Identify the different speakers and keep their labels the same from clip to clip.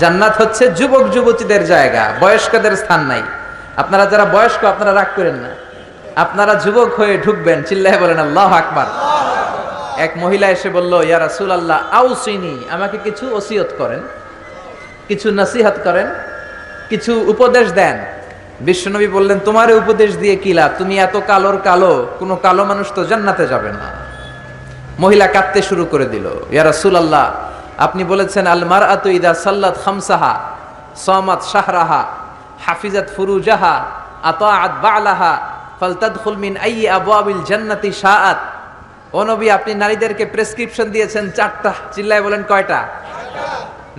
Speaker 1: জান্নাত হচ্ছে যুবক যুবতীদের জায়গা, বয়স্কদের স্থান নাই। আপনারা যারা বয়স্ক আপনারা রাগ করেন না, আপনারা যুবক হয়ে ঢুকবেন, চিল্লায় বলেন আল্লাহু আকবার। এক মহিলা এসে বলল, ইয়া রাসূলুল্লাহ আউসিনি, আমাকে কিছু ওসিয়ত করেন, কিছু নসিহত করেন, কিছু উপদেশ দেন। বিশ্বনবী বললেন, তোমারে উপদেশ দিয়ে কি লাভ, তুমি এত কালোর কালো, কোনো কালো মানুষ তো জান্নাতে যাবে না। মহিলা কাঁদতে শুরু করে দিল, ইয়া রাসূলুল্লাহ আপনি বলেছেন আল মারআতু ইদা সাল্লাত খামসাহা সামাত শাহরাহা হাফিজাত ফুরুজাহা আতাআত বা'লাহা ফালতাদখুল মিন আইয়ি আবওয়াবিল জান্নাতি শাআত। ও নবী, আপনি নারীদেরকে প্রেসক্রিপশন দিয়েছেন 4টা, চিল্লায় বলেন কয়টা?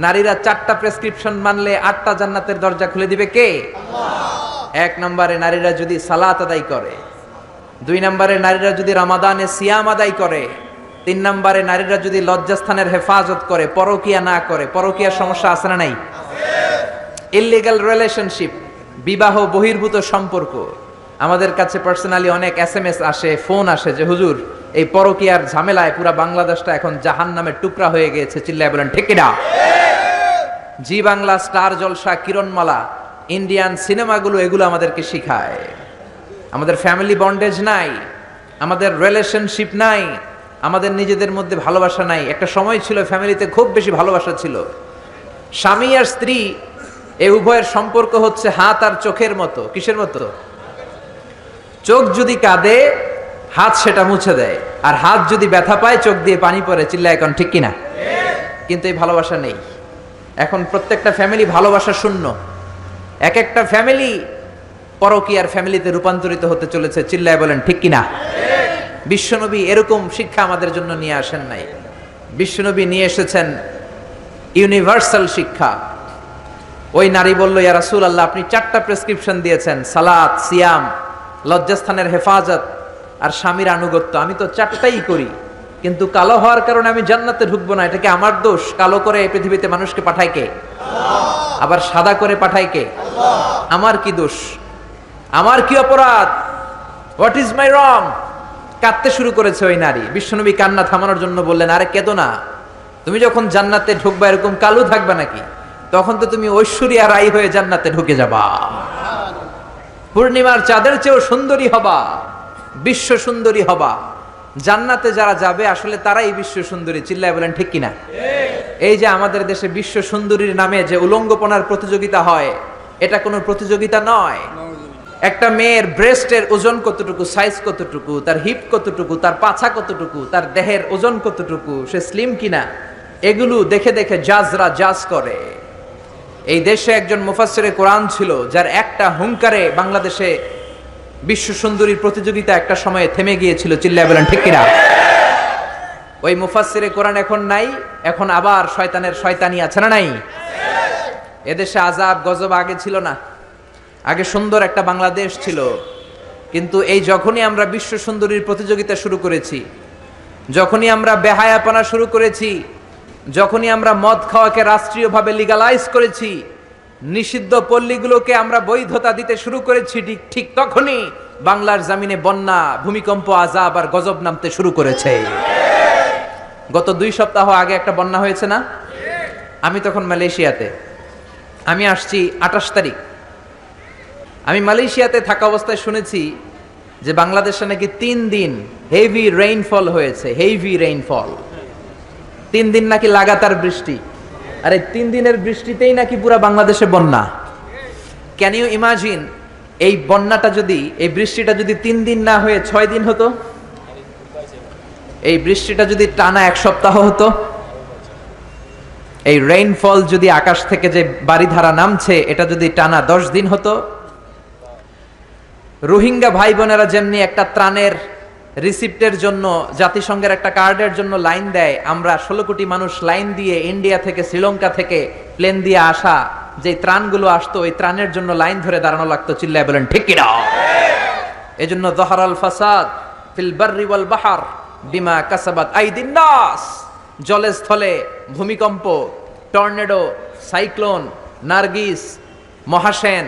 Speaker 1: নারীরা 4টা প্রেসক্রিপশন মানলে 8টা জান্নাতের দরজা খুলে দিবে কে? আল্লাহ। 1 নম্বরে নারীরা যদি সালাত আদায় করে, 2 নম্বরে নারীরা যদি রমাদানে সিয়াম আদায় করে, 3 নম্বরে নারীরা যদি লজ্জাস্থানের হেফাজত করে, পরকিয়া না করে। পরকিয়ার সমস্যা আছে না নাই? ইললিগ্যাল রিলেশনশিপ, বিবাহ বহির্ভূত সম্পর্ক। আমাদের কাছে পার্সোনালি অনেক SMS আসে, ফোন আসে যে হুজুর এই পরকিয়ার ঝামেলায় পুরা বাংলাদেশটা এখন জাহান্নামের টুকরা হয়ে গিয়েছে, চিল্লায় বলেন ঠিক কিনা? জি বাংলা, স্টার জলসা, কিরণমালা, ইন্ডিয়ান সিনেমাগুলো এগুলো আমাদেরকে শিখায়। আমাদের ফ্যামিলি বন্ডেজ নাই, আমাদের রিলেশনশিপ নাই, আমাদের নিজেদের মধ্যে ভালোবাসা নাই। একটা সময় ছিল ফ্যামিলিতে খুব বেশি ভালোবাসা ছিল। স্বামী আর স্ত্রী এই উভয়ের সম্পর্ক হচ্ছে হাত আর চোখের মতো। কিসের মতো? চোখ যদি কাঁদে হাত সেটা মুছে দেয়, আর হাত যদি ব্যথা পায় চোখ দিয়ে পানি পড়ে, চিল্লায় এখন ঠিক কিনা? কিন্তু এই ভালোবাসা নেই এখন। প্রত্যেকটা ফ্যামিলি ভালোবাসা শূন্য। এক একটা ফ্যামিলি পরকীয়ার ফ্যামিলিতে রূপান্তরিত হতে চলেছে, চিল্লায় বলেন ঠিক কিনা? বিশ্বনবী এরকম শিক্ষা আমাদের জন্য নিয়ে আসেন নাই। বিশ্বনবী নিয়ে এসেছেন ইউনিভার্সাল শিক্ষা। ওই নারী বলল, ইয়া রাসূলুল্লাহ আপনি 4টা প্রেসক্রিপশন দিয়েছেন, সালাত, সিয়াম, লজ্জাস্থানের হেফাজত আর স্বামীর আনুগত্য। আমি তো 4টাই করি, কিন্তু কালো হওয়ার কারণে আমি জান্নাতে ঢুকবো না। এটা কি আমার দোষ? কালো করে এই পৃথিবীতে মানুষকে পাঠায় কে? আবার সাদা করে পাঠায় কে? আমার কি দোষ? আমার কি অপরাধ? হোয়াট ইজ মাই রং? কাঁদতে শুরু করেছে ওই নারী। বিশ্বনবী কান্না থামানোর জন্য বললেন, আরে কেঁদো না, তুমি যখন জান্নাতে ঢুকবা এরকম কালো থাকবা নাকি? তখন তো তুমি ঐশ্বরিয়া রাই হয়ে জান্নাতে ঢুকে যাবা, পূর্ণিমার চাঁদের চেয়েও সুন্দরী হবা, বিশ্ব সুন্দরী হবা। জান্নাতে যারা যাবে আসলে তারাই বিশ্ব সুন্দরী, চিল্লায় বলেন ঠিক কিনা? এই যে আমাদের দেশে বিশ্ব সুন্দরীর নামে যে উলঙ্গপনার প্রতিযোগিতা হয়, এটা কোনো প্রতিযোগিতা নয়। একটা মেয়ের ব্রেস্টের ওজন কতটুকু, সাইজ কতটুকু, তার হিপ কতটুকু, তার পাছা কতটুকু, তার দেহের ওজন কতটুকু, সে স্লিম কিনা, এগুলো দেখে দেখে জাজরা জাজ করে। এই দেশে একজন মুফাসসিরে কোরআন ছিল, যার একটা হুঙ্কারে বাংলাদেশে বিশ্ব সুন্দরীর প্রতিযোগিতা একটা সময়ে থেমে গিয়েছিল, চিল্লায় বলেন ঠিক কিনা? ওই মুফাসসিরে কোরআন এখন নাই, এখন আবার শয়তানের শয়তানি আছে না নাই? এদেশে আযাব গজব আগে ছিল না। আগে সুন্দর একটা বাংলাদেশ ছিল, কিন্তু এই যখনই আমরা বিশ্ব সুন্দরীর প্রতিযোগিতা শুরু করেছি, যখনই আমরা বেহায়াপনা শুরু করেছি, যখনই আমরা মদ খাওয়াকে রাষ্ট্রীয়ভাবে লিগালাইজ করেছি, নিষিদ্ধ পল্লীগুলোকে আমরা বৈধতা দিতে শুরু করেছি, ঠিক তখনই বাংলার জমিনে বন্যা, ভূমিকম্প, আযাব আর গজব নামতে শুরু করেছে। গত 2 সপ্তাহ আগে একটা বন্যা হয়েছে না? আমি তখন মালয়েশিয়াতে, আমি আসছি 28 তারিখ। আমি মালয়েশিয়াতে থাকা অবস্থায় শুনেছি যে বাংলাদেশে নাকি 3 দিন হেভি রেইনফল হয়েছে। হেভি রেইনফল, 3 দিন নাকি লাগাতার বৃষ্টি। আর এই 3 দিনের বৃষ্টিতেই নাকি পুরা বাংলাদেশে বন্যা। ক্যান ইউ ইমাজিন, এই বন্যাটা যদি, এই বৃষ্টিটা যদি 3 দিন না হয়ে 6 দিন হতো, এই বৃষ্টিটা যদি টানা 1 সপ্তাহ হতো, এই রেইনফল যদি আকাশ থেকে যে বারিধারা নামছে এটা যদি টানা 10 দিন হতো, রোহিঙ্গা ভাই বোনেরা যেমনি একটা ত্রাণের রিসিপ্টের জন্য জাতিসংঘের একটা কার্ডের জন্য লাইন দেয়, আমরা 16 কোটি মানুষ লাইন দিয়ে ইন্ডিয়া থেকে, শ্রীলঙ্কা থেকে প্লেন দিয়ে আসা যে ত্রাণগুলো আসতো, ওই ত্রাণের জন্য লাইন ধরে দাঁড়ানো লাগতো, চিল্লায় বলেন ঠিক কিনা? এজন্য যাহারাল ফাসাদ ফিল বাররি ওয়াল বাহর বিমা কাসাবাত আইদিন নাস। জলে স্থলে ভূমিকম্প, টর্নেডো, সাইক্লোন, নার্গিস, মহাসেন,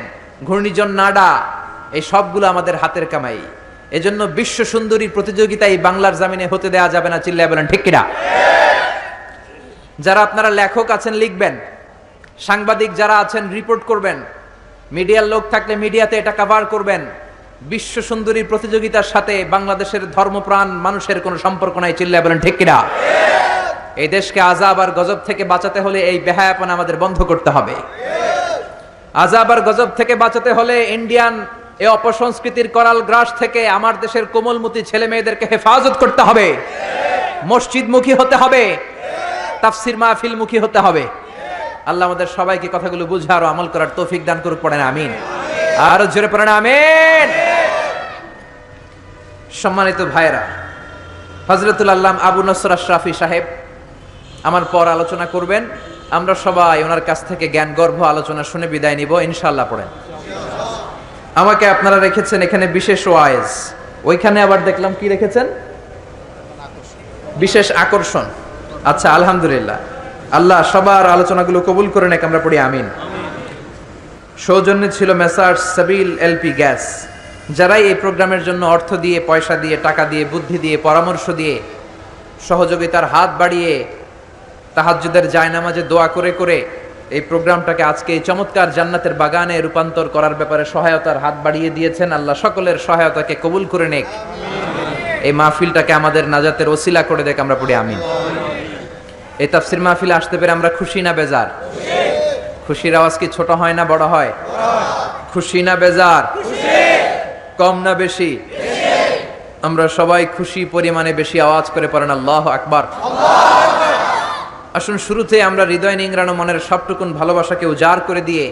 Speaker 1: ঘূর্ণিঝড় নাডা, এই সবগুলো আমাদের হাতের কামাই। এজন্য বিশ্ব সুন্দরী প্রতিযোগিতায় বাংলার জমিনে হতে দেয়া যাবে না, চিল্লায় বলেন ঠিক কিনা? যারা আপনারা লেখক আছেন লিখবেন, সাংবাদিক যারা আছেন রিপোর্ট করবেন, মিডিয়ার লোক থাকলে মিডিয়াতে এটা কভার করবেন। বিশ্ব সুন্দরীর প্রতিযোগিতার সাথে বাংলাদেশের ধর্মপ্রাণ মানুষের কোনো সম্পর্ক নাই, চিল্লায় বলেন ঠিক কিনা? এই দেশকে আযাব আর গজব থেকে বাঁচাতে হলে এই বেহায়াপনা আমাদের বন্ধ করতে হবে। আযাব আর গজব থেকে বাঁচাতে হলে ইন্ডিয়ান এই অপসংস্কৃতির করাল গ্রাস থেকে আমার দেশের কোমলমতি ছেলে মেয়েদেরকে হেফাজত করতে হবে। মসজিদমুখী হতে হবে, তাফসির মাহফিলমুখী হতে হবে। আল্লাহ আমাদের সবাইকে কথাগুলো বুঝার ও আমল করার তৌফিক দান করুক, পড়েন আমিন। আর জোরে পড়েন আমিন। সম্মানিত ভাইরা, হযরতুল আল্লামা আবু নসর আশরাফি সাহেব আমার পর আলোচনা করবেন। আমরা সবাই ওনার কাছ থেকে জ্ঞান গর্ভ আলোচনা শুনে বিদায় নিব ইনশাআল্লাহ। পড়েন। আমাকে আপনারা রেখেছেন এখানে বিশেষ ওয়াইজ, ওইখানে আবার দেখলাম কি রেখেছেন, বিশেষ আকর্ষণ। আচ্ছা, আলহামদুলিল্লাহ, আল্লাহ সবার আলোচনাগুলো কবুল করে নেক, আমরা পড়ি আমিন। সৌজন্যে ছিল মেসার্স সাবিল এলপি গ্যাস, যারাই এই প্রোগ্রামের জন্য অর্থ দিয়ে, পয়সা দিয়ে, টাকা দিয়ে, বুদ্ধি দিয়ে, পরামর্শ দিয়ে, সহযোগিতার হাত বাড়িয়ে, তাহাজ্জুদের জায়নামাজে দোয়া করে করে এই প্রোগ্রামটাকে আজকে এই চমৎকার জান্নাতের বাগানে রূপান্তর করার ব্যাপারে সহায়তার হাত বাড়িয়ে দিয়েছেন। আল্লাহ সকলের সহায়তাকে কবুল করে নেক, এই মাহফিলটাকে আমাদের নাজাতের ওসিলা করে দেখ, আমরা পড়ি আমিন। এই তাফসির মাহফিলে আসতে পেরে আমরা খুশি না বেজার? খুশির আওয়াজ কি ছোট হয় না বড় হয়? খুশি না বেজার? কম না বেশি? আমরা সবাই খুশি পরিমাণে বেশি আওয়াজ করে পড়েন আল্লাহু আকবার। আসুন শুরুতে আমরা হৃদয় নিংড়ানো মনের সবটুকুন ভালোবাসাকে উজাড় করে দিয়ে,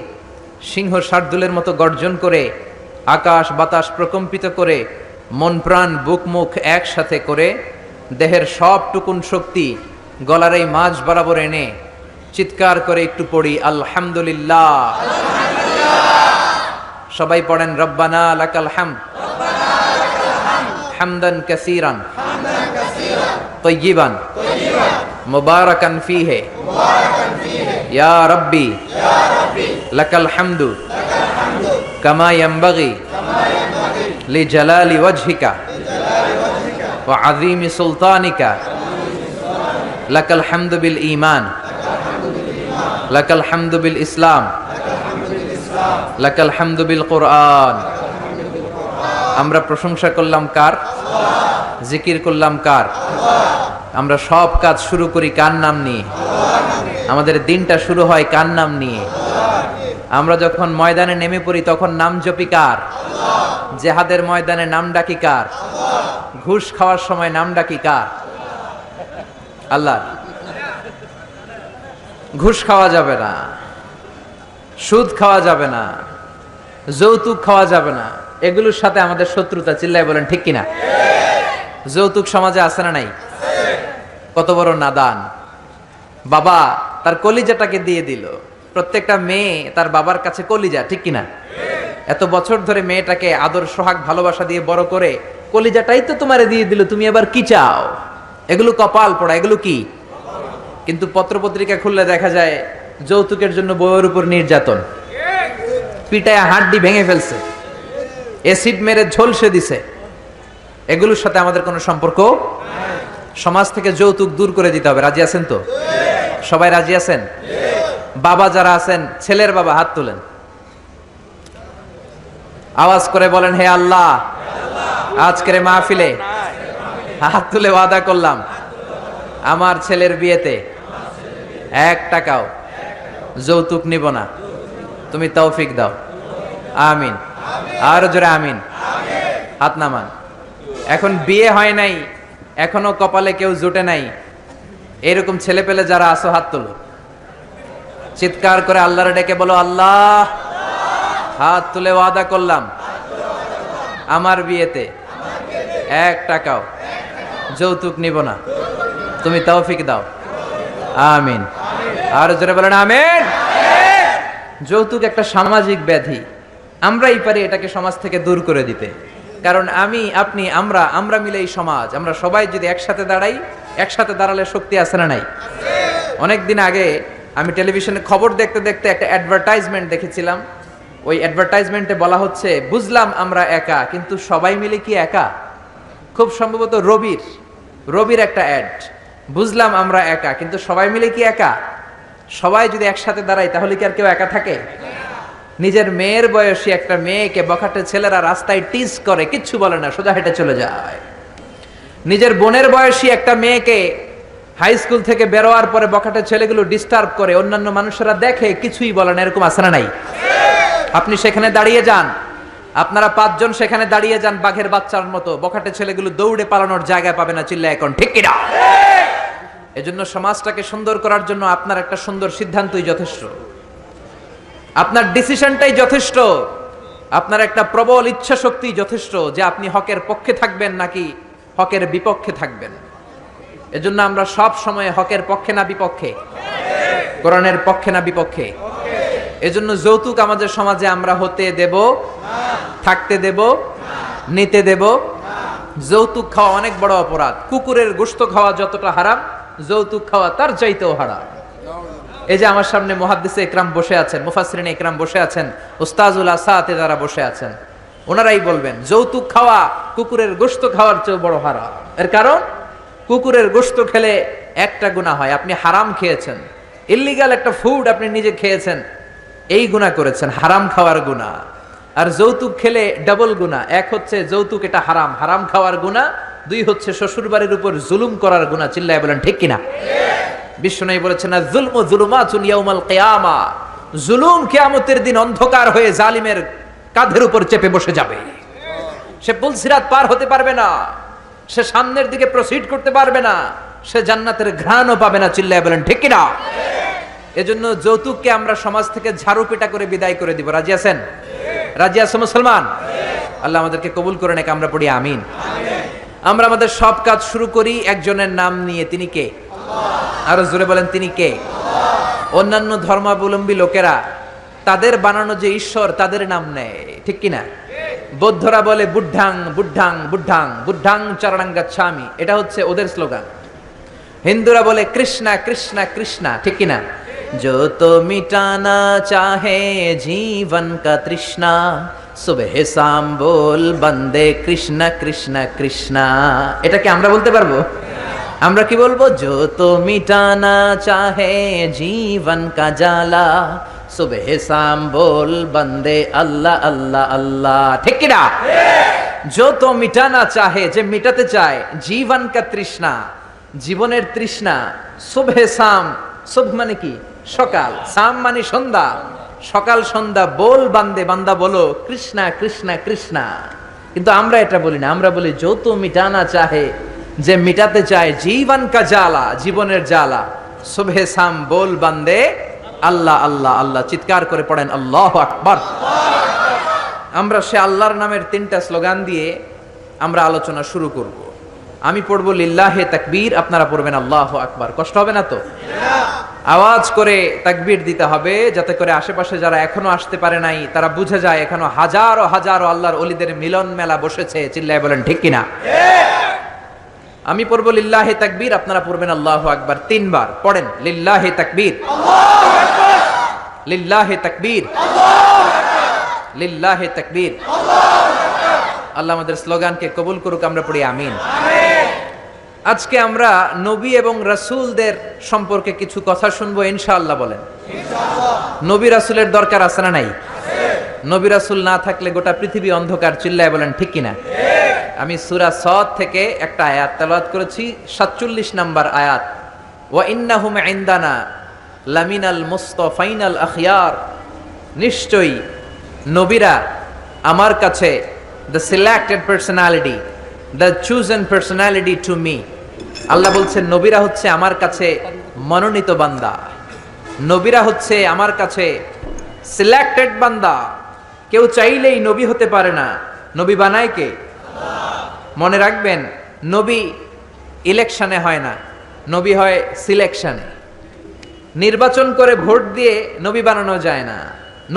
Speaker 1: সিংহ শার্দুলের মতো গর্জন করে, আকাশ বাতাস প্রকম্পিত করে, মন প্রাণ বুক মুখ একসাথে করে, দেহের সবটুকুন শক্তি গলার এই মাঝ বরাবর এনে চিৎকার করে একটু পড়ি আলহামদুলিল্লাহ। সবাই পড়েন রব্বানা লাকাল হামদ হামদান কাসীরান তাইয়িবান মুবারাকান ফীহি ইয়া রাব্বি লাকাল হামদু কামা ইয়ানবাগি লিজালালি ওয়াজহিকা ওয়া আযীমি সুলতানিকা লাকাল হামদু বিল ঈমান লাকাল হামদু বিল ইসলাম লাকাল হামদু বিল কুরআন। আমরা প্রশংসা করলাম কার? জিকির করলাম কার? আমরা সব কাজ শুরু করি কার নাম নিয়ে? আমাদের দিনটা শুরু হয় কার নাম নিয়ে? আমরা যখন ময়দানে নেমে পড়ি তখন নাম জপি কার? জেহাদের ময়দানে নাম ডাকি কার? ঘুষ খাওয়ার সময় নাম ডাকি কার? আল্লাহ। ঘুষ খাওয়া যাবে না, সুদ খাওয়া যাবে না, যৌতুক খাওয়া যাবে না, এগুলোর সাথে আমাদের শত্রুতা, চিল্লায় বলেন ঠিক কিনা? যৌতুক সমাজে আছে না নাই? কত বড় নাদান বাবা, তার কলিজাটাকে দিয়ে দিল। প্রত্যেকটা মেয়ে তার বাবার কাছে কলিজা, ঠিক কিনা? এত বছর ধরে মেয়েটাকে আদর সোহাগ ভালোবাসা দিয়ে বড় করে কলিজাটাই তো তোমারে দিয়ে দিল, তুমি এবার কি চাও? এগুলো কপাল পোড়া, এগুলো কি? কিন্তু পত্রপত্রিকা খুললে দেখা যায় যৌতুকের জন্য বউয়ের উপর নির্যাতন, পিটায় হাড্ডি ভেঙে ফেলছে, এসিড মেরে ঝলসে দিছে। এগুলোর সাথে আমাদের কোনো সম্পর্ক? সমাজ থেকে যৌতুক দূর করে দিতে হবে। রাজি আছেন তো? সবাই রাজি আছেন? বাবা যারা আছেন, ছেলের বাবা হাত তুলেন, আওয়াজ করে বলেন হে আল্লাহ, আজকের মাহফিলে হাত তুলে ওয়াদা করলাম আমার ছেলের বিয়েতে 1 টাকাও যৌতুক নিব না, তুমি তৌফিক দাও। আমিন। আর জোরে আমিন। হাত নামান। এখন বিয়ে হয় নাই, এখনো কপালে কেউ জুটে নাই, এরকম ছেলে পেলে যারা আসো হাত তোলো, চিৎকার করে আল্লাহরে ডেকে বলো আল্লাহ, হাত তুলে ওয়াদা করলাম আমার বিয়েতে 1 টাকাও যৌতুক নিব না, তুমি তৌফিক দাও। আমিন। আর জোরে বলেন আমিন। যৌতুক একটা সামাজিক ব্যাধি, আমরাই পারি এটাকে সমাজ থেকে দূর করে দিতে। কারণ আমি, আপনি, আমরা মিলে এই সমাজ, আমরা সবাই যদি একসাথে দাঁড়াই, একসাথে দাঁড়ালে শক্তি আছে না নাই? অনেকদিন আগে আমি টেলিভিশনে খবর দেখতে দেখতে একটা অ্যাডভার্টাইজমেন্ট দেখেছিলাম। ওই অ্যাডভার্টাইজমেন্টে বলা হচ্ছে, বুঝলাম আমরা একা, কিন্তু সবাই মিলে কি একা? খুব সম্ভবত রবির একটা অ্যাড। বুঝলাম আমরা একা, কিন্তু সবাই মিলে কি একা? সবাই যদি একসাথে দাঁড়ায় তাহলে কি আর কেউ একা থাকে? নিজের মেয়ের বয়সী একটা মেয়েকে বখাটে ছেলেরা রাস্তায় টিজ করে, কিচ্ছু বলে না, সোজা হেঁটে চলে যায়। নিজের বোনের বয়সী একটা মেয়েকে হাই স্কুল থেকে বেরোয়ার পরে বখাটে ছেলেগুলো ডিস্টার্ব করে, অন্যান্য মানুষেরা দেখে, কিছুই বলে না, এরকম আছে না নাই? আপনি সেখানে দাঁড়িয়ে যান, আপনারা 5 জন সেখানে দাঁড়িয়ে যান বাঘের বাচ্চার মতো, বখাটে ছেলেগুলো দৌড়ে পালানোর জায়গা পাবে না, চিল্লায় এখন ঠিক কিনা? এজন্য সমাজটাকে সুন্দর করার জন্য আপনার একটা সুন্দর সিদ্ধান্তই যথেষ্ট, আপনার ডিসিশনটাই যথেষ্ট, আপনার একটা প্রবল ইচ্ছা শক্তি যথেষ্ট যে আপনি হকের পক্ষে থাকবেন নাকি হকের বিপক্ষে থাকবেন। এজন্য আমরা সব সময় হকের পক্ষে না বিপক্ষে, কোরআনের পক্ষে না বিপক্ষে। এজন্য যৌতুক আমাদের সমাজে আমরা হতে দেব, থাকতে দেব, নিতে দেব। যৌতুক খাওয়া অনেক বড় অপরাধ। কুকুরের গোশত খাওয়া যতটা হারাম, যৌতুক খাওয়া তার চাইতেও হারাম। এই যে আমার সামনে মুহাদ্দিসে ইকরাম বসে আছেন, মুফাসসিরিনে ইকরাম বসে আছেন, উস্তাজুল আসাতে যারা বসে আছেন, ওনারাই বলবেন যৌতুক খাওয়া কুকুরের গোশত খাওয়ার চেয়ে বড় হারাম। এর কারণ কুকুরের গোশত খেলে একটা গুনাহ হয়, আপনি হারাম খেয়েছেন, ইল্লিগাল একটা ফুড আপনি নিজে খেয়েছেন, এই গুনাহ করেছেন, হারাম খাওয়ার গুনাহ। আর যৌতুক খেলে ডাবল গুনাহ, এক হচ্ছে যৌতুক এটা হারাম, হারাম খাওয়ার গুনাহ, 2 হচ্ছে শ্বশুর বাড়ির উপর জুলুম করার গুনাহ। চিল্লায় বলেন ঠিক কিনা? বিশ্বনবী বলেছেন না, যুলমু যুলুমাতুন ইয়াউমাল কিয়ামা, জুলুম কিয়ামতের দিন অন্ধকার হয়ে জালিমের কাঁধের উপর চেপে বসে যাবে। সে পুলসিরাত পার হতে পারবে না, সে সামনের দিকে প্রসিড করতে পারবে না, সে জান্নাতের ঘ্রাণও পাবে না। চিল্লায় বলেন ঠিক কিনা? এজন্য যৌতুককে আমরা সমাজ থেকে ঝাড়ু পিটা করে বিদায় করে দিব। রাজি আছেন? রাজি আছেন মুসলমান? আল্লাহ আমাদেরকে কবুল করে নেক, আমরা পড়ি আমিন। আমরা আমাদের সব কাজ শুরু করি একজনের নাম নিয়ে, তিনি কে? আরো জোরে বলেন, তিনি কে? অন্যান্য ধর্মাবলম্বী লোকেরা তাদের বানানো যে ঈশ্বর তাদের নাম নেয়, ঠিক কিনা? বৌদ্ধরা বলে বুদ্ধাং বুদ্ধাং বুদ্ধাং বুদ্ধাং চরণাং গচ্ছামি, এটা হচ্ছে ওদের স্লোগান। হিন্দুরা বলে কৃষ্ণা কৃষ্ণা কৃষ্ণা, ঠিক কিনা? जो तो मिटाना चाहे जीवन का तृष्णा, सुबह शाम बोल बंदे कृष्णा कृष्णा कृष्णा। এটা কি আমরা বলতে পারবো? আমরা কি বলবো? जो तो मिटाना चाहे जीवन का जाला, सुबह शाम बोल बंदे अल्लाह अल्लाह अल्लाह, ঠিক কিনা? जो तो मिटाना चाहे, যে মিটাতে চায়, জীবন কা তৃষ্ণা, জীবনের তৃষ্ণা, সুবহে শাম, সুব মানে কি? সকাল, শাম মানে সন্ধ্যা, সকাল সন্ধ্যা, বল বান্দে, বান্দা বলো কৃষ্ণা কৃষ্ণা কৃষ্ণা। কিন্তু আমরা এটা বলি না, আমরা বলি যত মিটানা চাহে, যে মিটাতে চায় জীবন কা জ্বালা, জীবনের জ্বালা, সুবহে শাম বল বান্দে আল্লাহ আল্লাহ আল্লাহ। চিৎকার করে পড়েন আল্লাহু আকবার। আমরা সে আল্লাহর নামের 3টা স্লোগান দিয়ে আমরা আলোচনা শুরু করব। আমি পড়বো লিল্লাহে তাকবীর, আপনারা পড়বেন আল্লাহু আকবার। কষ্ট হবে না তো? আওয়াজ করে তাকবীর দিতে হবে, যাতে করে আশেপাশে যারা এখনো আসতে পারে নাই তারা বুঝে যায় এখনো হাজারো হাজারো আল্লাহর ওলিদের মিলন মেলা বসেছে। চিল্লায় বলেন ঠিক কিনা? আমি পড়বো লিল্লাহে তাকবীর, আপনারা পড়বেন আল্লাহু আকবার 3 বার। পড়েন লিল্লাহে তাকবীর, লিল্লাহে তাকবীর, লিল্লাহে তাকবীর। আল্লাহ আমাদের স্লোগানকে কবুল করুক, আমরা পড়ি আমিন। আজকে আমরা নবী এবং রাসূলদের সম্পর্কে কিছু কথা শুনবো ইনশাআল্লাহ। বলেন নবী রাসূলের দরকার আছে না নাই? নবী রাসূল না থাকলে গোটা পৃথিবী অন্ধকার। চিল্লায় বলেন ঠিক কিনা? আমি সূরা সদ থেকে একটা আয়াত তেলাওয়াত করেছি, 47 নম্বর আয়াত। ওয়া ইন্নাহুম ইনদানা লামিনাল মুস্তাফাইনাল আখিয়ার, নিশ্চয়ই নবীরা আমার কাছে, the selected personality, the chosen personality to me। আল্লাহ বলছেন নবীরা হচ্ছে আমার কাছে মনোনীত বান্দা, নবীরা হচ্ছে আমার কাছে সিলেক্টেড বান্দা। কেউ চাইলেই নবী হতে পারে না, নবী বানায় কে? মনে রাখবেন, নবী ইলেকশনে হয় না, নবী হয় সিলেকশনে। নির্বাচন করে ভোট দিয়ে নবী বানানো যায় না,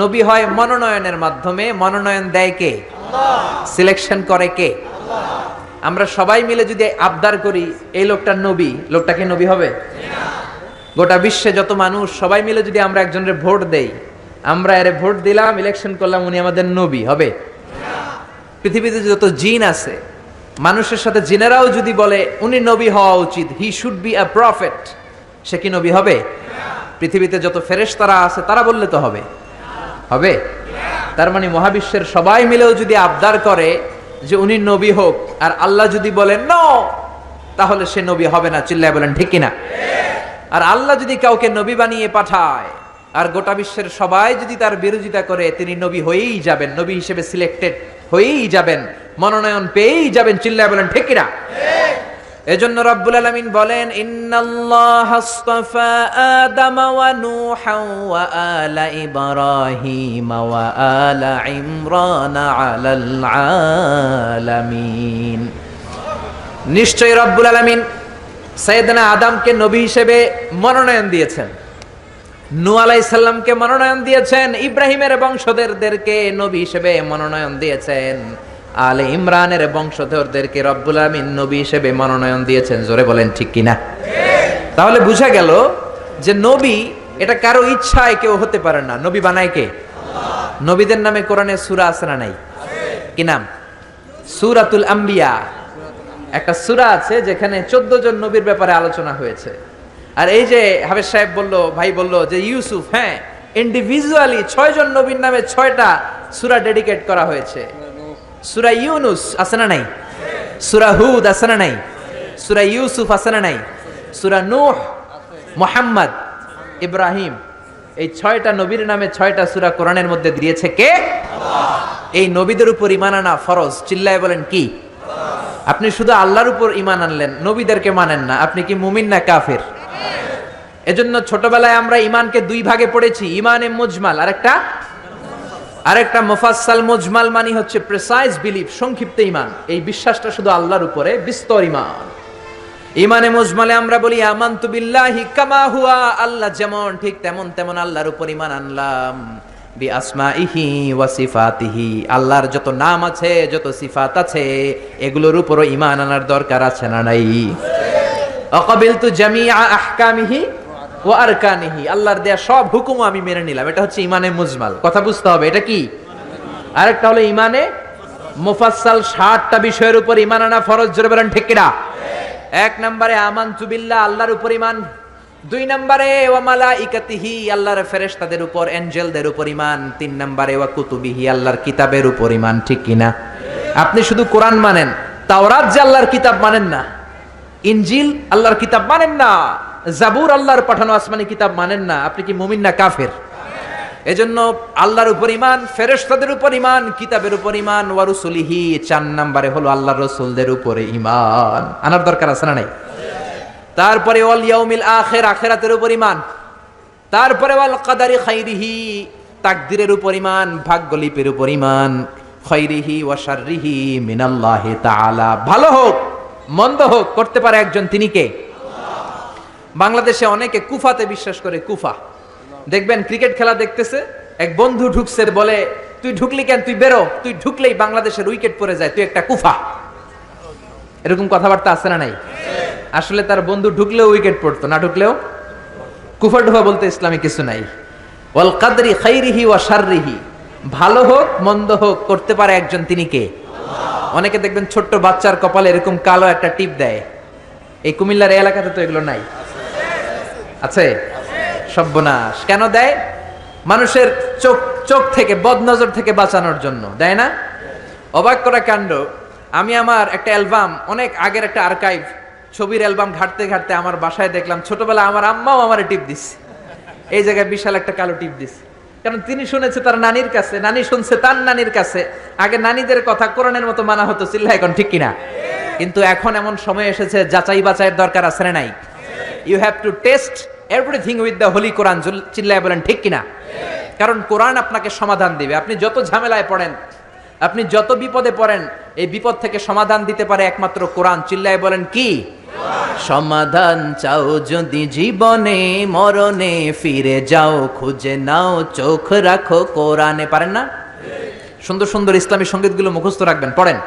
Speaker 1: নবী হয় মনোনয়নের মাধ্যমে। মনোনয়ন দেয় কে? সিলেকশন করে কে? আমরা সবাই মিলে যদি আবদার করি এই লোকটা নবী, লোকটা কি নবী হবে? গোটা বিশ্বে যত মানুষ সবাই মিলে যদি আমরা একজনের ভোট দেই, আমরা এর ভোট দিলাম, ইলেকশন করলাম, উনি আমাদের নবী হবে? পৃথিবীতে যত জিন আছে, মানুষের সাথে জিনেরাও যদি বলে উনি নবী হওয়া উচিত, he should be a prophet, সে কি নবী হবে? পৃথিবীতে যত ফেরেশতারা আছে তারা বললে তো হবে? হবে? তার মানে মহাবিশ্বের সবাই মিলেও যদি আবদার করে যে উনি নবী হোক, আর আল্লাহ যদি বলেন নো, তাহলে সে নবী হবে না। চিল্লায় বলেন ঠিক কিনা? আর আল্লাহ যদি কাউকে নবী বানিয়ে পাঠায় আর গোটা বিশ্বের সবাই যদি তার বিরোধিতা করে, তিনি নবী হয়েই যাবেন, নবী হিসেবে সিলেক্টেড হয়েই যাবেন, মনোনয়ন পেয়েই যাবেন। চিল্লায় বলেন ঠিক কিনা? এজন্য রব্বুল আলামিন বলেন, ইন্নাল্লাহা আসতাফা আদাম ওয়া নূহা ওয়া আলা ইব্রাহিম ওয়া আলা ইমরান আলাল আলামিন। নিশ্চয়ই রব্বুল আলামিন সাইয়েদনা আদমকে নবী হিসেবে মনোনয়ন দিয়েছেন, নূহ আলাইহিস সালামকে মনোনয়ন দিয়েছেন, ইব্রাহিমের বংশধরদেরকে নবী হিসেবে মনোনয়ন দিয়েছেন, আলে ইমরানের বংশধরদেরকে রব্বুল আলামিন নবী হিসেবে মনোনয়ন দিয়েছেন। জোরে বলেন ঠিক কিনা? তাহলে বুঝা গেল যে নবী এটা কারো ইচ্ছায় কেউ হতে পারে না, নবী বানায় কে? নবীদের নামে কোরআনে সূরা আছে না নাই? কি নাম? সূরাতুল আম্বিয়া। একটা সূরা আছে যেখানে 14 জন নবীর ব্যাপারে আলোচনা হয়েছে। আর এই যে হাফেজ সাহেব বলল, ভাই বলল যে ইউসুফ, হ্যাঁ, ইন্ডিভিজুয়ালি 6 জন নবীর নামে 6টা সূরা ডেডিকেট করা হয়েছে। সূরা ইউনুস আছে না নাই? সূরা হুদ আছে না নাই? সূরা ইউসুফ আছে না নাই? সূরা নূহ, মুহাম্মদ, ইব্রাহিম, এই 6টা নবীর নামে 6টা সূরা কোরআনের মধ্যে দিয়েছে কে? আল্লাহ। এই নবীদের উপর ঈমান আনা ফরজ। চিল্লায় বলেন কি? আপনি শুধু আল্লাহর উপর ঈমান আনলেন, নবীদেরকে মানেন না, আপনি কি মুমিন না কাফের? এজন্য ছোটবেলায় আমরা ঈমানকে 2 ভাগে পড়েছি, ঈমানে মুজমাল আরেকটা মুফাসসাল। মুজমাল মানে হচ্ছে প্রিসাইজ বিলিফ, সংক্ষিপ্ত ঈমান, এই বিশ্বাসটা শুধু আল্লাহর উপরে, বিস্তর ঈমান। ঈমানে মুজমালে আমরা বলি আমানতু বিল্লাহি কামা হুয়া, আল্লাহ যেমন ঠিক তেমন আল্লাহর উপর ঈমান আনলাম। বি আসমাইহি ওয়া সিফাতিহি, আল্লাহর যত নাম আছে, যত সিফাত আছে, এগুলোর উপরও ঈমান আনার দরকার আছে না নাই? আকাবিলতু জামিআ আহকামিহি ওয়া আরকানিহি, আল্লাহর দেয়া সব হুকুম আমি মেনে নিলাম। এটা হচ্ছে ঈমানে মুজমাল। কথা বুঝতে হবে, এটা কি? আরেকটা হলো ঈমানে মুফাসসাল, 60টা বিষয়ের উপর ঈমান আনা ফরজ। জোরে বলেন ঠিক কিনা? 1 নম্বরে আমানতু বিল্লাহ, আল্লাহর উপর ঈমান। 2 নম্বরে ওয়া মালাইকাতিহি, আল্লাহর ফেরেশতাদের উপর, এঞ্জেলদের উপর ঈমান। 3 নম্বরে ওয়া কুতুবিহি, আল্লাহর কিতাবের উপর ঈমান। ঠিক কিনা? আপনি শুধু কোরআন মানেন, তাওরাত যে আল্লাহর কিতাব মানেন না, ইনজিল আল্লাহর কিতাব মানেন না, জাবুর আল্লাহর পাঠানো আসমানি কিতাব মানেন না, আপনি কি মুমিন না কাফের? এজন্য আল্লাহর উপর ঈমান, ফেরেশতাদের উপর ঈমান, কিতাবের উপর ঈমান, ওয়া রুসুলিহি। 4 নম্বরে হলো আল্লাহর রাসূলদের উপরে ঈমান আনার দরকার আছে না নাই? তারপরে ওয়াল ইয়াউমিল আখির, আখিরাতের উপর ঈমান। তারপরে ওয়াল কদারি খাইরিহি, তাকদীরের উপর ঈমান, ভাগ্যলিপির উপর ঈমান। খাইরিহি ওয়া শাররিহি মিনাল্লাহি তাআলা, ভালো হোক মন্দ হোক করতে পারে একজন, তিনি কে? বাংলাদেশে অনেকে কুফাতে বিশ্বাস করে। কুফা দেখবেন ক্রিকেট খেলা দেখতেছে, এক বন্ধু ঢুকছে, বলে তুই ঢুকলি কেন, তুই বেরো, তুই ঢুকলেই বাংলাদেশের উইকেট পড়ে যায়, তুই একটা কুফা। এরকম কথাবার্তা আছে না নাই? আসলে তার বন্ধু ঢুকলেও উইকেট পড়তো, না ঢুকলেও কুফা ঢুফা বলতে ইসলামে কিছু নাই। ওয়াল কদরি খাইরিহি ওয়া শাররিহি, ভালো হোক মন্দ হোক করতে পারে একজন, তিনি কে? অনেকে দেখবেন ছোট্ট বাচ্চার কপালে এরকম কালো একটা টিপ দেয়। এই কুমিল্লার এলাকাতে তো এগুলো নাই, আছে? সর্বনাশ। কেন দেয়? মানুষের চোখ থেকে, বদনজর থেকে বাঁচানোর জন্য দেয় না? অবাক করা কাণ্ড। আমি আমার একটা অ্যালবাম, অনেক আগের একটা আর্কাইভ ছবির অ্যালবাম ঘাটতে ঘাটতে আমার বাসায় দেখলাম ছোটবেলা আমার আম্মাও আমার টিপ দিচ্ছে, এই জায়গায় বিশাল একটা কালো টিপ দিচ্ছে। কারণ তিনি শুনেছে তার নানির কাছে, নানি শুনছে তার নানির কাছে। আগে নানিদের কথা কোরআনের মতো মানা হতো, চিল্লা এখন ঠিক কিনা? কিন্তু এখন এমন সময় এসেছে যাচাই বাছাইয়ের দরকার আছে না নাই? You have to test everything with the holy Quran. চিল্লায় বলেন ঠিক কিনা? কারণ কোরআন আপনাকে সমাধান দিবে। আপনি যত ঝামেলায় পড়েন, আপনি যত বিপদে পড়েন, এই বিপদ থেকে সমাধান দিতে পারে একমাত্র কোরআন। চিল্লায় বলেন কি? সমাধান চাও যদি জীবনে, মরণে ফিরে যাও, খুঁজে নাও, চোখ রাখো কোরআনে। পারেন না? সুন্দর সুন্দর ইসলামী সঙ্গীতগুলো মুখস্থ রাখবেন, পড়েন।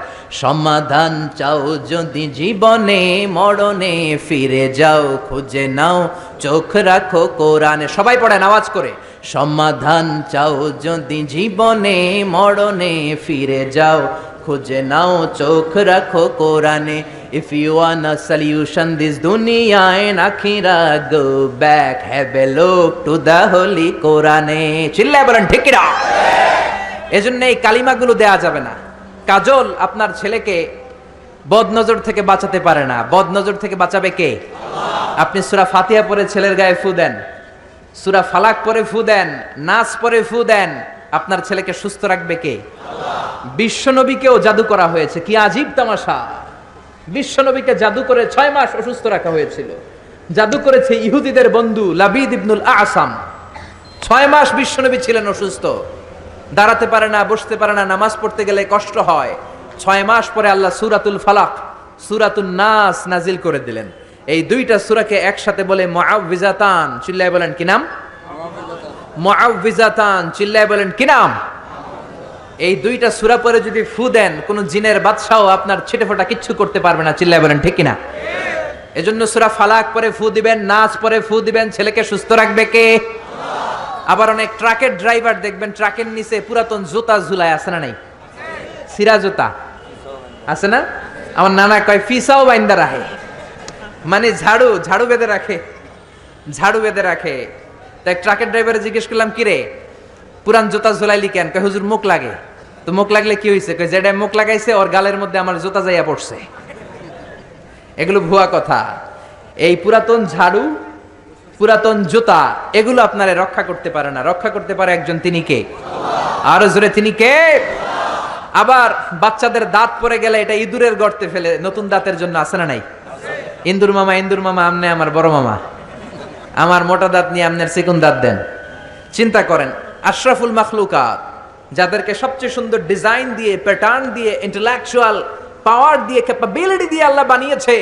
Speaker 1: সমাধান চাও যদি জীবনে, মরণে ফিরে যাও, খুঁজে নাও, চোখ রাখো কোরআনে। সবাই পড়েন আওয়াজ করে। সমাধান চাও যদি জীবনে, মরণে ফিরে যাও, খুঁজে নাও চোখ রাখো কোরআনে if you want a solution this dunya and akhirah go back have a look to the holy কোরআনে চিল্লায় বলেন ঠিক কি না এজন্য এই কালিমাগুলো দেয়া যাবে না কাজল আপনার ছেলেকে বদনজর থেকে বাঁচাতে পারে না বদনজর থেকে বাঁচাবে কে আল্লাহ আপনি সূরা ফাতিহা পড়ে ছেলের গায়ে ফু দেন সূরা ফালাক পড়ে ফু দেন নাস পড়ে ফু দেন আপনার ছেলেকে সুস্থ রাখবে কে আল্লাহ বিশ্বনবীকেও জাদু করা হয়েছে কি আজীব তামাশা বিশ্বনবীকে জাদু করে 6 মাস অসুস্থ রাখা হয়েছিল জাদু করেছে ইহুদিদের বন্ধু লাবিদ ইবনুল আসাম 6 মাস বিশ্বনবী ছিলেন অসুস্থ দাঁড়াতে পারে না বসতে পারে না নামাজ পড়তে গেলে কষ্ট হয় 6 মাস পরে আল্লাহ সূরাতুল ফালাক সূরাতুন নাস নাজিল করে দিলেন এই দুইটা সূরাকে একসাথে বলে মুআউযিজাতান চিল্লায় বলেন কি নাম মুআউযিজাতান চিল্লায় বলেন কি নাম এই দুইটা সূরা পরে যদি ফু দেন কোন জিনের বাদশাও আপনার ছিটেফোঁটা কিচ্ছু করতে পারবে না চিল্লায় বলেন ঠিক কি না এজন্য সূরা ফালাক পরে ফু দিবেন নাস পরে ফু দিবেন ছেলেকে সুস্থ রাখবে কে আল্লাহ আবার অনেক ট্রাকের ড্রাইভার দেখবেন ট্রাকের নিচে পুরাতন জুতা ঝুলায় আছে না নাই সিরা জুতা আছে না আমার নানা কয় ফিসাও বাইন্দা রাখে মানে ঝাড়ু বেঁধে রাখে তাই ট্রাকের ড্রাইভারে জিজ্ঞেস করলাম কি রে পুরান জুতা ঝুলাইলি কেন কয় হুজুর মুখ লাগে তো মুখ লাগলে কি হয়েছে কয় যেটা মুখ লাগাইছে ওর গালের মধ্যে আমার জুতা যাইয়া পড়ছে এগুলো ভুয়া কথা এই পুরাতন ঝাড়ু পুরাতন জুতা এগুলো আপনারে রক্ষা করতে পারে না রক্ষা করতে পারে একজন তিনি কে আল্লাহ আরো জোরে তিনি কে আল্লাহ আবার বাচ্চাদের দাঁত পড়ে গেলে এটা ইঁদুরের গর্তে ফেলে নতুন দাঁতের জন্য আছে না নাই ইন্দুর মামা আমনে আমার বড় মামা আমার মোটা দাঁত নিয়ে আমনের চিকন দাঁত দেন চিন্তা করেন আশরাফুল মাখলুকাত যাদেরকে সবচেয়ে সুন্দর ডিজাইন দিয়ে প্যাটার্ন দিয়ে ইন্টেলেকচুয়াল পাওয়ার দিয়ে ক্যাপাবিলিটি দিয়ে আল্লাহ বানিয়েছে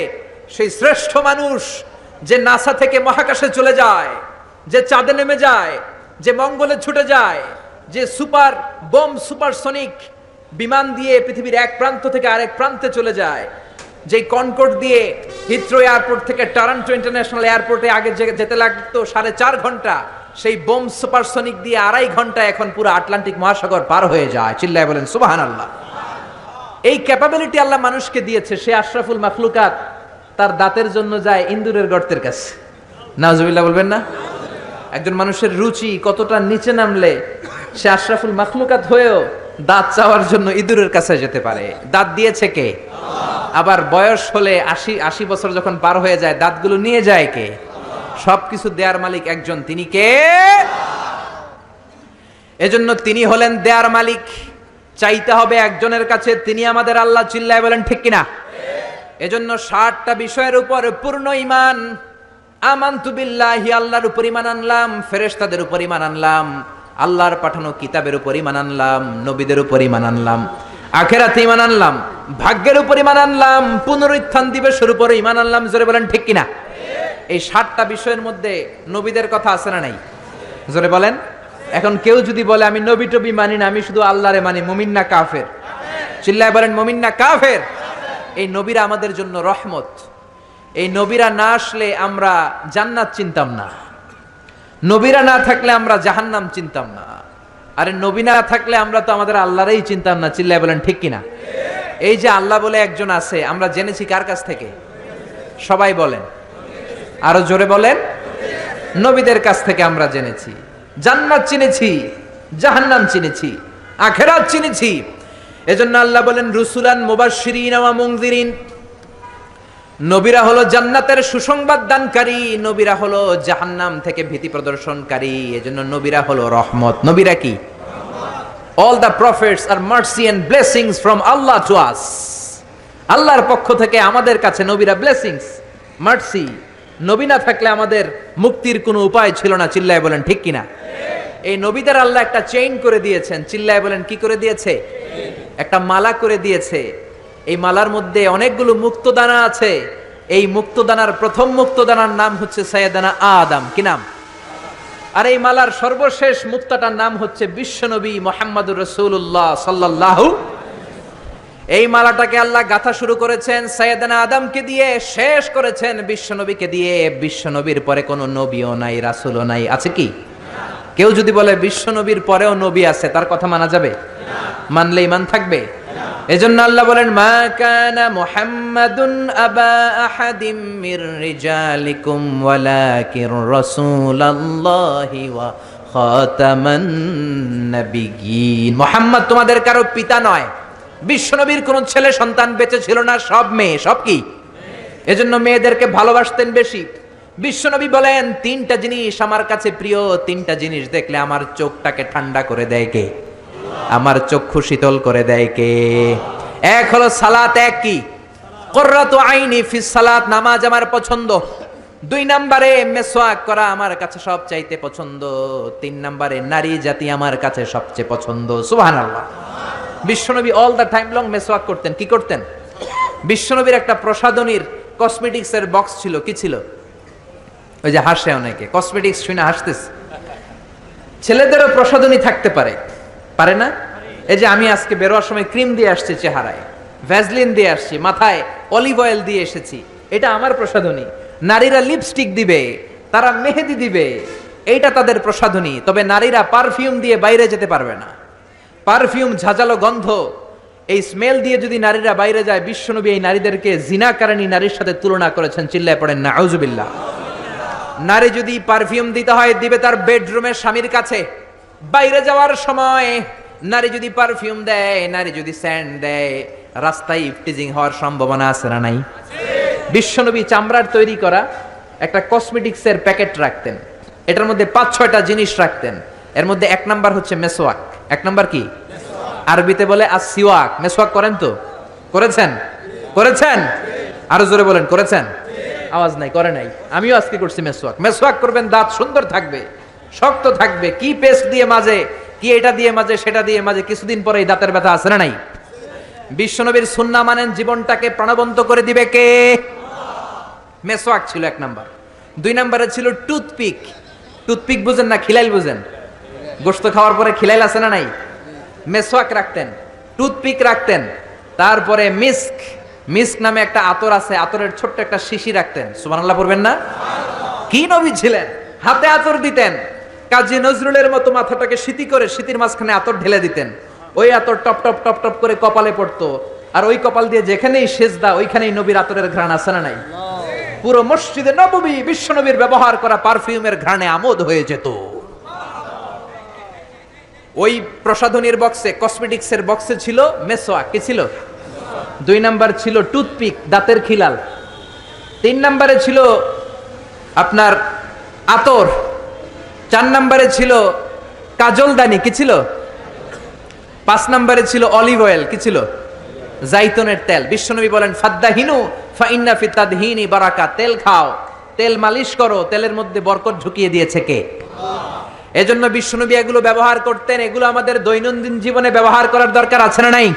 Speaker 1: সেই শ্রেষ্ঠ মানুষ যে নাসা থেকে মহাকাশে চলে যায় যে চাঁদে নেমে যায় যে মঙ্গলে ছুটে যায় যে সুপার বোম সুপারসনিক বিমান দিয়ে পৃথিবীর এক প্রান্ত থেকে আরেক প্রান্তে চলে যায় যে কনকর্ড দিয়ে হিথ্রো এয়ারপোর্ট থেকে টরন্টো ইন্টারন্যাশনাল এয়ারপোর্টে আগে যেতে লাগতো 4.5 ঘন্টা সেই বোম সুপারসনিক দিয়ে 2.5 ঘন্টা এখন পুরো আটলান্টিক মহাসাগর পার হয়ে যায় চিল্লায় বলেন সুবহানাল্লাহ এই ক্যাপাবিলিটি আল্লাহ মানুষকে দিয়েছে সে আশরাফুল মাখলুকাত তার দাঁতের জন্য যায় ইন্দুরের গর্তের কাছে নাউজুবিল্লাহ বলবেন না একজন মানুষের রুচি কতটা নিচে নামলে সে আশরাফুল মাখলুকাত হয়েও দাঁত চাওয়ার জন্য ইঁদুরের কাছে যেতে পারে দাঁত দিয়েছে কে আল্লাহ আবার বয়স হলে 80 বছর যখন পার হয়ে যায় দাঁতগুলো নিয়ে যায় কে আল্লাহ সবকিছু দেয়ার মালিক একজন তিনি কে এজন্য তিনি হলেন দেয়ার মালিক চাইতে হবে একজনের কাছে তিনি আমাদের আল্লাহ চিল্লায় বলেন ঠিক কিনা এজন্য 60টা বিষয়ের উপর পূর্ণ ঈমান আমানতু বিল্লাহি আল্লাহর উপর ঈমান আনলাম ফেরেশতাদের উপর ঈমান আনলাম আল্লাহর পাঠানো কিতাবের উপর ঈমান আনলাম নবীদের উপর ঈমান আনলাম আখিরাতে ঈমান আনলাম ভাগ্যের উপর ঈমান আনলাম পুনরুত্থান দিবসের উপর ঈমান আনলাম জোরে বলেন ঠিক কিনা এই 60টা বিষয়ের মধ্যে নবীদের কথা আছে না নাই জোরে বলেন এখন কেউ যদি বলে আমি নবী টবি মানি না আমি শুধু আল্লাহরে মানি মুমিন না কাফের চিল্লায় বলেন মুমিন না কাফের এই নবীরা আমাদের জন্য রহমত এই নবীরা না আসলে আমরা জান্নাত চিনতাম না নবীরা না থাকলে আমরা জাহান্নাম চিনতাম না আরে নবী না থাকলে আমরা তো আমাদের আল্লাহরই চিনতাম না চিল্লায় বলেন ঠিক কিনা এই যে আল্লাহ বলে একজন আছে আমরা জেনেছি কার কাছ থেকে সবাই বলেন আরো জোরে বলেন নবীদের কাছ থেকে আমরা জেনেছি জান্নাত চিনেছি জাহান্নাম চিনেছি আখিরাত চিনেছি এজন্য আল্লাহ বলেন রুসুলান মুবাশশিরিন ওয়া মুনযিরিন নবীরা হলো জান্নাতের সুসংবাদ দানকারী নবীরা হলো জাহান্নাম থেকে ভীতি প্রদর্শনকারী এজন্য নবীরা হলো রহমত নবীরা কি রহমত all the prophets are mercy and blessings from Allah to us আল্লাহর পক্ষ থেকে আমাদের কাছে নবীরা ব্লেসিংস মার্সি নবী না থাকলে আমাদের মুক্তির কোনো উপায় ছিল না চিল্লায় বলেন ঠিক কিনা এই নবীদের আল্লাহ একটা চেইন করে দিয়েছেন চিল্লায় বলেন কি করে দিয়েছে একটা মালা করে দিয়েছে এই মালার মধ্যে অনেকগুলো মুক্তদানা আছে এই মুক্তদানার প্রথম মুক্তদানার নাম হচ্ছে সাইয়েদানা আদম কি নাম আর এই মালার সর্বশেষ মুক্তাটার নাম হচ্ছে বিশ্বনবী মুহাম্মদুর রাসূলুল্লাহ সাল্লাল্লাহু এই মালাটাকে আল্লাহ গাঁথা শুরু করেছেন সাইয়েদানা আদমকে দিয়ে শেষ করেছেন বিশ্বনবীকে দিয়ে বিশ্বনবীর পরে কোনো নবীও নাই রাসূলও নাই আছে কি কেউ যদি বলে বিশ্বনবীর পরেও নবী আছে তার কথা মানা যাবে মানলে ঈমান থাকবে এজন্য আল্লাহ বলেন মা কানা মুহাম্মাদুন আবা আহাদিম মির রিজালিকুম ওয়ালাকিন রাসূলুল্লাহি ওয়া খাতামান নাবিয়্যিন। মুহাম্মদ তোমাদের কারো পিতা নয়, বিশ্বনবীর কোন ছেলে সন্তান বেঁচে ছিল না, সব মেয়ে। সব কি? এজন্য মেয়েদেরকে ভালোবাসতেন বেশি। বিশ্বনবী বলেন তিনটা জিনিস আমার কাছে প্রিয়, তিনটা জিনিস দেখলে আমার চোখটাকে ঠান্ডা করে দেয় কে? আমার চক্ষু শীতল করে দেয় কে? এক হলো সালাত, এক কি? কুররাতু আইনি ফিস সালাত, নামাজ আমার পছন্দ। দুই নম্বরে মেসওয়াক করা আমার কাছে সবচাইতে পছন্দ। তিন নম্বরে নারী জাতি আমার কাছে সবচেয়ে পছন্দ। সুবহানাল্লাহ। বিশ্বনবী অল দ্য টাইম লং মেসওয়াক করতেন। কি করতেন? বিশ্বনবীর একটা প্রসাধনীর কসমেটিক্স এর বক্স ছিল। কি ছিল? ওই যে হাসে অনেকে, কসমেটিক্স শুনে হাসতেছে। ছেলেদেরও প্রসাধনী থাকতে পারে, পারে না? এই যে আমি আজকে বেরোয়ার সময় ক্রিম দিয়ে আসছি চেহারায়, ভ্যাসলিন দিয়ে আসছি, মাথায় অলিভ অয়েল দিয়ে এসেছি, এটা আমার প্রসাধনী। নারীরা লিপস্টিক দিবে, তারা মেহেদি দিবে, এইটা তাদের প্রসাধনী। তবে নারীরা পারফিউম দিয়ে বাইরে যেতে পারবে না। পারফিউম, ঝাঁঝালো গন্ধ, এই স্মেল দিয়ে যদি নারীরা বাইরে যায়, বিশ্বনবী এই নারীদেরকে জিনাকারিনী নারীর সাথে তুলনা করেছেন। চিল্লায় পড়েন নাউজুবিল্লাহ। নারী যদি পারফিউম দিতে হয়, দিবে তার বেডরুমের স্বামীর কাছে। বাইরে যাওয়ার সময় নারী যদি পারফিউম দেয়, নারী যদি স্যান্ড দেয়, রাস্তায় ইফটিজিং হওয়ার সম্ভাবনা আছে না নাই? বিশ্বনবী চামড়ার তৈরি করা একটা কসমেটিক্সের প্যাকেট রাখতেন। এটার মধ্যে ৫-৬টা জিনিস রাখতেন। এর মধ্যে এক নাম্বার হচ্ছে মেসওয়াক। এক নাম্বার কি? আরবিতে বলে আসিওয়াক। মেসওয়াক করেন তো? করেছেন? করেছেন? আরো জোরে বলেন, করেছেন? আওয়াজ নাই, করে নাই। আমিও আজকে করছি মেসওয়াক। মেসওয়াক করবেন, দাঁত সুন্দর থাকবে, শক্ত থাকবে। কি পেস্ট দিয়ে মাঝে, কি এটা দিয়ে মাঝে, সেটা দিয়ে মাঝে, কিছুদিন পরে এই দাঁতের ব্যথা আছে না নাই? বিশ্বনবীর সুন্নাহ মানেন, জীবনটাকে প্রাণবন্ত করে দিবে কে? মেসওয়াক ছিল এক নাম্বার। দুই নাম্বারে ছিল টুথপিক। টুথপিক বুঝেন না? খিলাইল বুঝেন? গোশত খাওয়ার পরে খিলাইল আছে না নাই? মেসওয়াক রাখতেন, টুথপিক রাখতেন। তারপরে মিস্ক, মিস্ক নামে একটা আতর আছে, আতরের ছোট্ট একটা শিশি রাখতেন। সুবহানাল্লাহ পড়বেন না? কি নবী ছিলেন! হাতে আতর দিতেন। কাজী নজরুলের মতো মাথাটাকে সিতি করে সিতির মাঝখানে আতর ঢেলে দিতেন। ওই আতর টপ টপ টপ টপ করে কপালে পড়তো। আর ওই কপাল দিয়ে যেখানেই সেজদা, ওইখানেই নবীর আতরের ঘ্রাণ আছে না নাই? পুরো মসজিদে নববী বিশ্বনবীর ব্যবহার করা পারফিউমের ঘ্রাণে আমোদ হয়ে যেত। ওই প্রসাধনীর বক্সে, কসমেটিক্সের বক্সে ছিল মেসওয়াক। কি ছিল? দুই নাম্বার ছিল টুথপিক, দাঁতের খিলাল। তিন নাম্বারে ছিল আপনার আতর। চার নাম্বারে ছিল কাজলদানি। কি ছিল? পাঁচ নাম্বারে ছিল অলিভ অয়েল। কি ছিল? জাইতুনের তেল। বিশ্বনবী বলেন ফাদ্দাহিনু ফাইন্না ফি তাদহিনি বারাকা। তেল খাও, তেল মালিশ করো, তেলের মধ্যে বরকত ঢুকিয়ে দিয়েছে কে? এজন্য বিশ্বনবী এগুলো ব্যবহার করতেন। এগুলো আমাদের দৈনন্দিন জীবনে ব্যবহার করার দরকার আছে না নাই?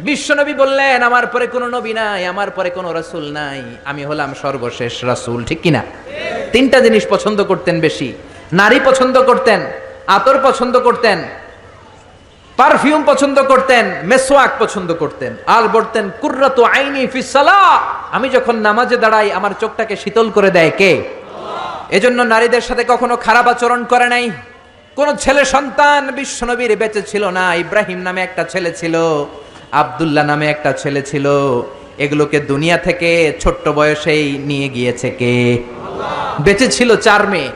Speaker 1: বিশ্বনবী বললেন আমার পরে কোনো নবী নাই, আমার পরে কোনো রাসূল নাই, আমি হলাম সর্বশেষ রাসূল। ঠিক কিনা? তিনটা জিনিস পছন্দ করতেন বেশি। নারী পছন্দ করতেন, আতর পছন্দ করতেন, পারফিউম পছন্দ করতেন, মেসওয়াক পছন্দ করতেন। আর বলতেন কুররাতু আইনি ফিস সালাহ, আমি যখন নামাজে দাঁড়াই আমার চোখটাকে শীতল করে দেয় কে? এজন্য নারীদের সাথে কখনো খারাপ আচরণ করে নাই। কোন ছেলে সন্তান বিশ্বনবীর বেঁচে ছিল না। ইব্রাহিম নামে একটা ছেলে ছিল, আব্দুল্লাহ নামে একটা ছেলে ছিল। এগুলোকে দুনিয়া থেকে ছোট্ট বয়সেই নিয়ে গিয়েছে কে? বেঁচে ছিল 4 মেয়ে।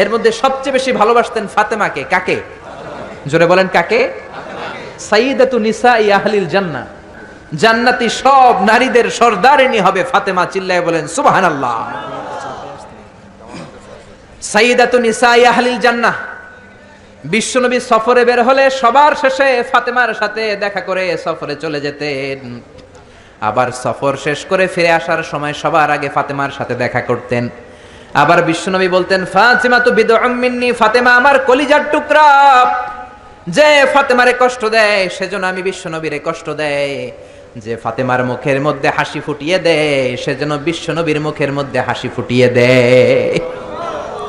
Speaker 1: এর মধ্যে সবচেয়ে বেশি ভালোবাসতেন ফাতেমাকে। কাকে? জোরে বলেন, কাকে? সাইয়্যিদাতু নিসাই আহলিল জান্নাহ, জান্নাতি সব নারীদের সর্দারিনী হবে ফাতেমা। চিল্লায়ে বলেন সুবহানাল্লাহ। সাইয়্যিদাতু নিসাই আহলিল জান্নাহ। বিশ্বনবী সফরে বের হলে সবার শেষে ফাতেমার সাথে দেখা করে সফরে চলে যেতেন। আবার সফর শেষ করে ফিরে আসার সময় সবার আগে ফাতেমার সাথে দেখা করতেন। আবার বিশ্বনবী বলতেন ফাতিমা তু বিদউম মিন্নি, ফাতেমা আমার কলিজার টুকরা। যে ফাতেমারে কষ্ট দেয় সেজন্য আমি বিশ্বনবীরে কষ্ট দেয়। যে ফাতেমার মুখের মধ্যে হাসি ফুটিয়ে দেয় সেজন্য বিশ্বনবীর মুখের মধ্যে হাসি ফুটিয়ে দেয়।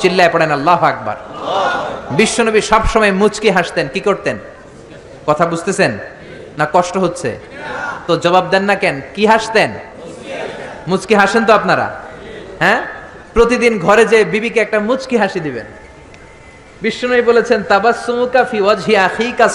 Speaker 1: চিল্লায় পড়েন আল্লাহু আকবার। বিশ্বনবী সব সময় মুচকি হাসতেন। কি করতেন? কথা বুঝতেছেন না? কষ্ট হচ্ছে তো জবাব দেন না কেন? কি হাসতেন? মুচকি হাসেন তো আপনারা? হ্যাঁ, প্রতিদিন ঘরে যে বিবিকে একটা মুচকি হাসি দিবেন। বিশ্বনবী বলেছেন তাবাসসুমুকা ফি ওয়াজহি আখিকা